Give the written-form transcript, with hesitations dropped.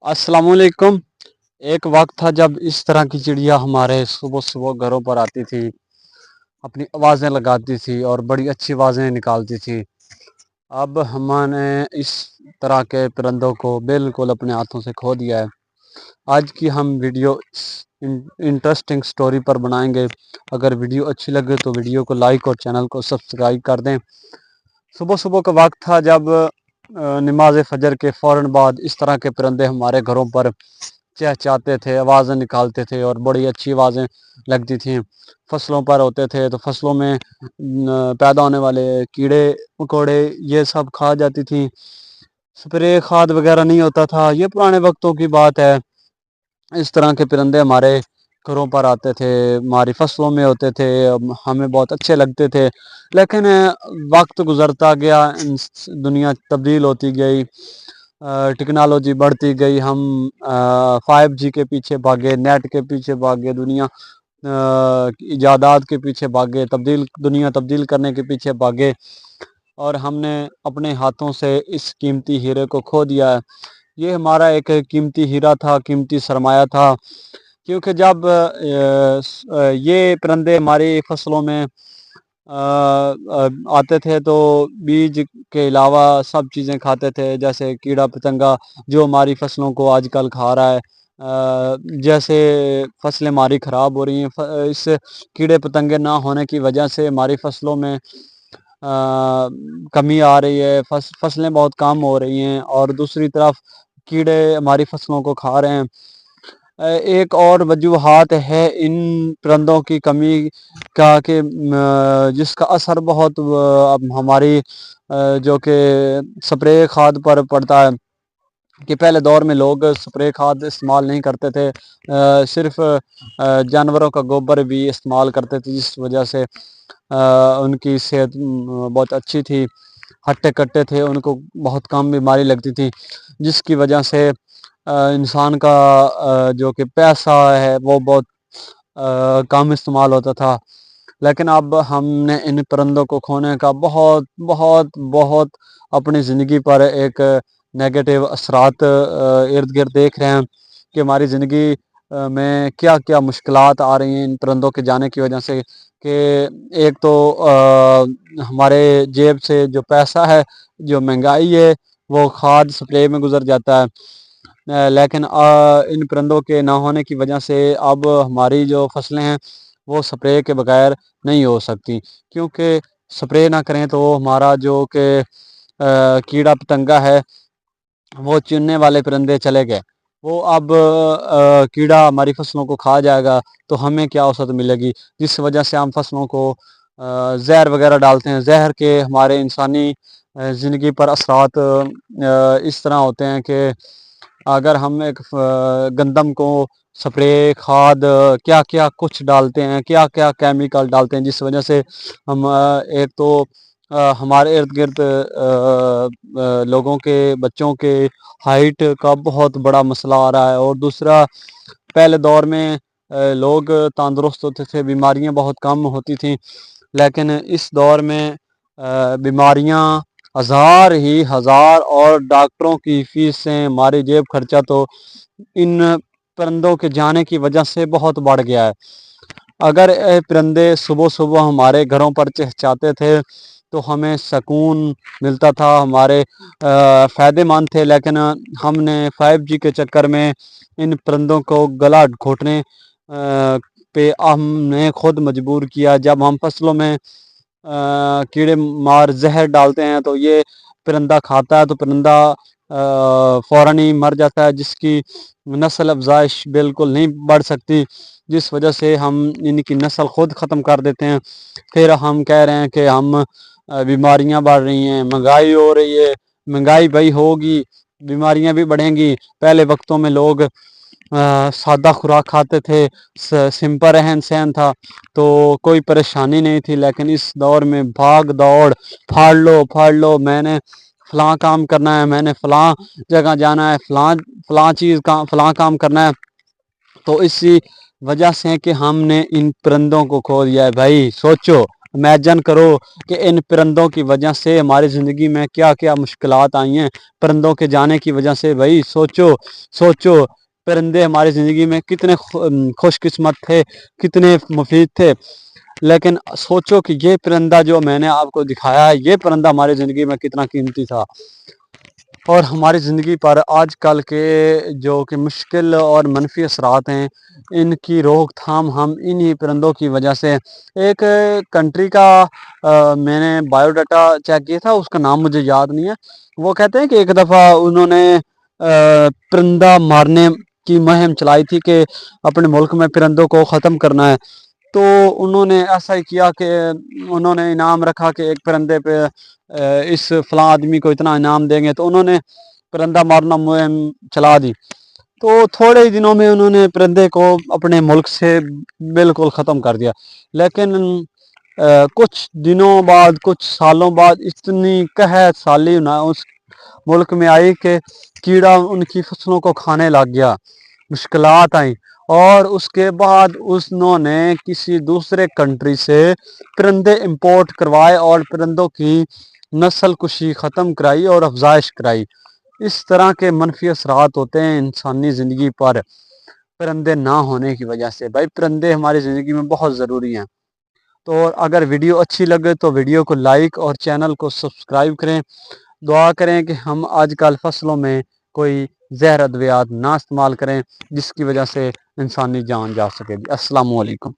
अस्सलाम वालेकुम। एक वक्त था जब इस तरह की चिड़िया हमारे सुबह सुबह घरों पर आती थी, अपनी आवाज़ें लगाती थी और बड़ी अच्छी आवाज़ें निकालती थी। अब हमने इस तरह के परिंदों को बिल्कुल अपने हाथों से खो दिया है। आज की हम वीडियो इंटरेस्टिंग स्टोरी पर बनाएंगे। अगर वीडियो अच्छी लगे तो वीडियो को लाइक और चैनल को सब्सक्राइब कर दें। सुबह सुबह का वक्त था जब नमाज फजर के फ़ौरन बाद इस तरह के परिंदे हमारे घरों पर चहचहाते थे, आवाज़ें निकालते थे और बड़ी अच्छी आवाज़ें लगती थीं। फसलों पर होते थे तो फसलों में पैदा होने वाले कीड़े मकोड़े ये सब खा जाती थी। स्प्रे खाद वगैरह नहीं होता था, ये पुराने वक्तों की बात है। इस तरह के परिंदे हमारे घरों पर आते थे, हमारी फसलों में होते थे, हमें बहुत अच्छे लगते थे। लेकिन वक्त गुजरता गया, दुनिया तब्दील होती गई, टेक्नोलॉजी बढ़ती गई, हम 5G के पीछे भागे, नेट के पीछे भागे, दुनिया इजादात के पीछे भागे, दुनिया तब्दील करने के पीछे भागे और हमने अपने हाथों से इस कीमती हीरे को खो दिया है। ये हमारा एक कीमती हीरा था, कीमती सरमाया था। क्योंकि जब ये परिंदे हमारी फसलों में आते थे तो बीज के अलावा सब चीज़ें खाते थे, जैसे कीड़ा पतंगा जो हमारी फसलों को आजकल खा रहा है। जैसे फसलें हमारी ख़राब हो रही हैं, इस कीड़े पतंगे ना होने की वजह से हमारी फसलों में कमी आ रही है, फसलें बहुत कम हो रही हैं और दूसरी तरफ कीड़े हमारी फसलों को खा रहे हैं। एक और वजूहात है इन परिंदों की कमी का कि जिसका असर बहुत अब हमारी जो कि स्प्रे खाद पर पड़ता है कि पहले दौर में लोग स्प्रे खाद इस्तेमाल नहीं करते थे, सिर्फ जानवरों का गोबर भी इस्तेमाल करते थे, जिस वजह से उनकी सेहत बहुत अच्छी थी, हट्टे कट्टे थे, उनको बहुत कम बीमारी लगती थी, जिसकी वजह से इंसान का जो कि पैसा है वो बहुत कम इस्तेमाल होता था। लेकिन अब हमने इन परिंदों को खोने का बहुत बहुत बहुत अपनी ज़िंदगी पर एक नेगेटिव असरात इर्द गिर्द देख रहे हैं कि हमारी ज़िंदगी में क्या क्या मुश्किलात आ रही हैं इन परिंदों के जाने की वजह से। कि एक तो हमारे जेब से जो पैसा है, जो महंगाई है, वो खाद स्प्रे में गुजर जाता है। लेकिन इन परिंदों के ना होने की वजह से अब हमारी जो फसलें हैं वो स्प्रे के बगैर नहीं हो सकती, क्योंकि स्प्रे ना करें तो हमारा जो कि कीड़ा पतंगा है, वो चुनने वाले परिंदे चले गए, वो अब कीड़ा हमारी फसलों को खा जाएगा तो हमें क्या औसत मिलेगी, जिस वजह से हम फसलों को जहर वगैरह डालते हैं। जहर के हमारे इंसानी ज़िंदगी पर असरात इस तरह होते हैं कि अगर हम एक गंदम को स्प्रे खाद क्या क्या कुछ डालते हैं, क्या क्या केमिकल डालते हैं, जिस वजह से हम एक तो हमारे इर्द गिर्द लोगों के बच्चों के हाइट का बहुत बड़ा मसला आ रहा है, और दूसरा पहले दौर में लोग तंदुरुस्त होते थे, बीमारियां बहुत कम होती थीं। लेकिन इस दौर में बीमारियां हज़ार ही हज़ार और डॉक्टरों की फीसें, हमारी जेब खर्चा तो इन परिंदों के जाने की वजह से बहुत बढ़ गया है। अगर परिंदे सुबह सुबह हमारे घरों पर चहचहाते थे तो हमें सुकून मिलता था, हमारे फ़ायदेमंद थे। लेकिन हमने 5G के चक्कर में इन परिंदों को गला घोटने पे हमने खुद मजबूर किया। जब हम फसलों में कीड़े मार जहर डालते हैं तो ये परिंदा खाता है तो परिंदा फ़ौरन ही मर जाता है, जिसकी नस्ल अफ़ज़ाइश बिल्कुल नहीं बढ़ सकती, जिस वजह से हम इनकी नस्ल ख़ुद ख़त्म कर देते हैं। फिर हम कह रहे हैं कि हम बीमारियां बढ़ रही हैं, महंगाई हो रही है। महंगाई भाई होगी, बीमारियां भी बढ़ेंगी। पहले वक्तों में लोग सादा खुराक खाते थे, सिंपल रहन सहन था तो कोई परेशानी नहीं थी। लेकिन इस दौर में भाग दौड़, फाड़ लो, मैंने फ़लाँ काम करना है, मैंने फ़लाँ जगह जाना है, फ़लाँ काम करना है। तो इसी वजह से कि हमने इन परिंदों को खो दिया है। भाई सोचो, امیجن کرو کہ ان پرندوں کی وجہ سے ہماری زندگی میں کیا کیا مشکلات آئی ہیں، پرندوں کے جانے کی وجہ سے۔ بھائی سوچو پرندے ہماری زندگی میں کتنے خوش قسمت تھے، کتنے مفید تھے، لیکن سوچو کہ یہ پرندہ جو میں نے آپ کو دکھایا ہے، یہ پرندہ ہماری زندگی میں کتنا قیمتی تھا۔ اور ہماری زندگی پر آج کل کے جو کہ مشکل اور منفی اثرات ہیں، ان کی روک تھام ہم انہی پرندوں کی وجہ سے۔ ایک کنٹری کا میں نے بایو ڈاٹا چیک کیا تھا، اس کا نام مجھے یاد نہیں ہے۔ وہ کہتے ہیں کہ ایک دفعہ انہوں نے پرندہ مارنے کی مہم چلائی تھی کہ اپنے ملک میں پرندوں کو ختم کرنا ہے، تو انہوں نے ایسا ہی کیا کہ انہوں نے انعام رکھا کہ ایک پرندے پہ اس فلاں آدمی کو اتنا انعام دیں گے، تو انہوں نے پرندہ مارنا مہم چلا دی۔ تو تھوڑے ہی دنوں میں انہوں نے پرندے کو اپنے ملک سے بالکل ختم کر دیا، لیکن کچھ دنوں بعد، کچھ سالوں بعد اتنی قحط سالی اس ملک میں آئی کہ کیڑا ان کی فصلوں کو کھانے لگ گیا، مشکلات آئیں، اور اس کے بعد انہوں نے کسی دوسرے کنٹری سے پرندے امپورٹ کروائے اور پرندوں کی نسل کشی ختم کرائی اور افزائش کرائی۔ اس طرح کے منفی اثرات ہوتے ہیں انسانی زندگی پر پرندے نہ ہونے کی وجہ سے۔ بھائی پرندے ہماری زندگی میں بہت ضروری ہیں۔ تو اگر ویڈیو اچھی لگے تو ویڈیو کو لائک اور چینل کو سبسکرائب کریں۔ دعا کریں کہ ہم آج کل فصلوں میں کوئی زہر ادویات نہ استعمال کریں جس کی وجہ سے انسانی جان جا سکے۔ السلام علیکم۔